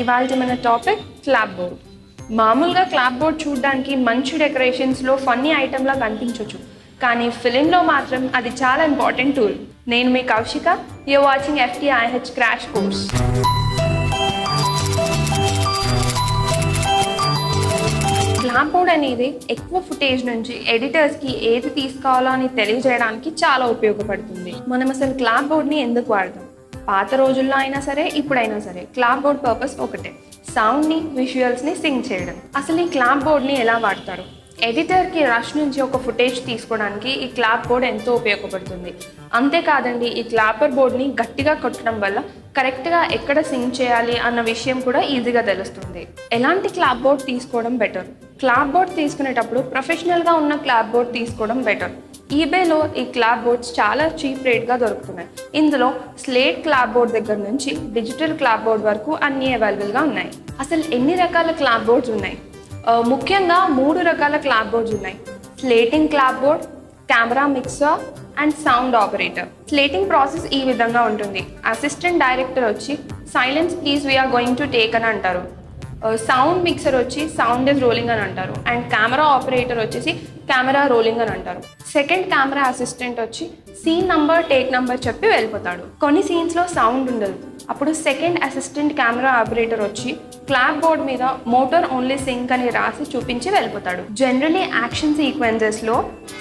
ఇవాళ మన topic clapboard. మామూలుగా క్లాప్బోర్డ్ చూడడానికి మంచి డెకరేషన్స్లో ఫన్నీ ఐటెంలా కనిపించవచ్చు, కానీ ఫిలింలో మాత్రం అది చాలా ఇంపార్టెంట్ టూల్. నేను మీ Kaushik, you're watching FTIH Crash Course. Clapboard అనేది ఎక్కువ ఫుటేజ్ నుంచి ఎడిటర్స్కి ఏది తీసుకోవాలో అని తెలియజేయడానికి చాలా ఉపయోగపడుతుంది. మనం అసలు క్లాప్బోర్డ్ని ఎందుకు వాడతాం? పాత రోజుల్లో అయినా సరే, ఇప్పుడైనా సరే క్లాప్బోర్డ్ పర్పస్ ఒకటే, సౌండ్ని, విజువల్స్ని సింక్ చేయడం. అసలు ఈ క్లాప్బోర్డ్ని ఎలా వాడతారు? ఎడిటర్కి రష్ నుంచి ఒక ఫుటేజ్ తీసుకోవడానికి ఈ క్లాప్బోర్డ్ ఎంతో ఉపయోగపడుతుంది. అంతేకాదండి, ఈ క్లాపర్ బోర్డ్ని గట్టిగా కొట్టడం వల్ల కరెక్ట్గా ఎక్కడ సింక్ చేయాలి అన్న విషయం కూడా ఈజీగా తెలుస్తుంది. ఎలాంటి క్లాప్బోర్డ్ తీసుకోవడం బెటర్? క్లాప్బోర్డ్ తీసుకునేటప్పుడు ప్రొఫెషనల్గా ఉన్న క్లాప్బోర్డ్ తీసుకోవడం బెటర్. ఈబేలో ఈ క్లాప్బోర్డ్స్ చాలా చీప్ రేట్గా దొరుకుతున్నాయి. ఇందులో స్లేట్ క్లాప్బోర్డ్ దగ్గర నుంచి డిజిటల్ క్లాప్బోర్డ్ వరకు అన్నీ అవైలబుల్గా ఉన్నాయి. అసలు ఎన్ని రకాల క్లాప్బోర్డ్స్ ఉన్నాయి? ముఖ్యంగా 3 రకాల క్లాప్బోర్డ్స్ ఉన్నాయి: slating clapboard, camera mixer and sound operator. Slating process ఈ విధంగా ఉంటుంది. అసిస్టెంట్ డైరెక్టర్ వచ్చి silence please we're going to take అని అంటారు. సౌండ్ మిక్సర్ వచ్చి సౌండ్ ఇస్ రోలింగ్ అని అంటారు. అండ్ కెమెరా ఆపరేటర్ వచ్చేసి కెమెరా రోలింగ్ అని అంటారు. సెకండ్ కెమెరా అసిస్టెంట్ వచ్చి సీన్ నంబర్, టేక్ నంబర్ చెప్పి వెళ్ళిపోతాడు. కొన్ని సీన్స్లో సౌండ్ ఉండదు, అప్పుడు సెకండ్ అసిస్టెంట్ కెమెరా ఆపరేటర్ వచ్చి క్లాప్ బోర్డ్ మీద మోటార్ ఓన్లీ సింక్ అని రాసి చూపించి వెళ్ళిపోతాడు. జనరలీ యాక్షన్ సీక్వెన్సెస్లో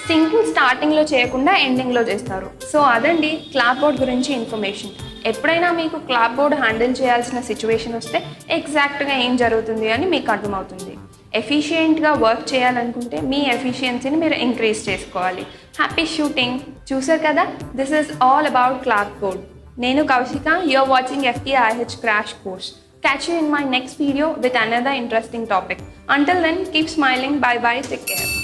సింకింగ్ స్టార్టింగ్లో చేయకుండా ఎండింగ్లో చేస్తారు. సో అదండి క్లాప్ బోర్డ్ గురించి ఇన్ఫర్మేషన్. ఎప్పుడైనా మీకు క్లాప్ బోర్డ్ హ్యాండిల్ చేయాల్సిన సిచ్యువేషన్ వస్తే ఎగ్జాక్ట్గా ఏం జరుగుతుంది అని మీకు అర్థమవుతుంది. ఎఫిషియెంట్గా వర్క్ చేయాలనుకుంటే మీ ఎఫిషియన్సీని మీరు ఇంక్రీజ్ చేసుకోవాలి. Happy shooting. చూసారు కదా, this is all about clap board. నేను Kaushik, you're watching FTIH Crash Course. Catch you in my next video with another interesting topic. Until then, keep smiling. Bye bye. Take care.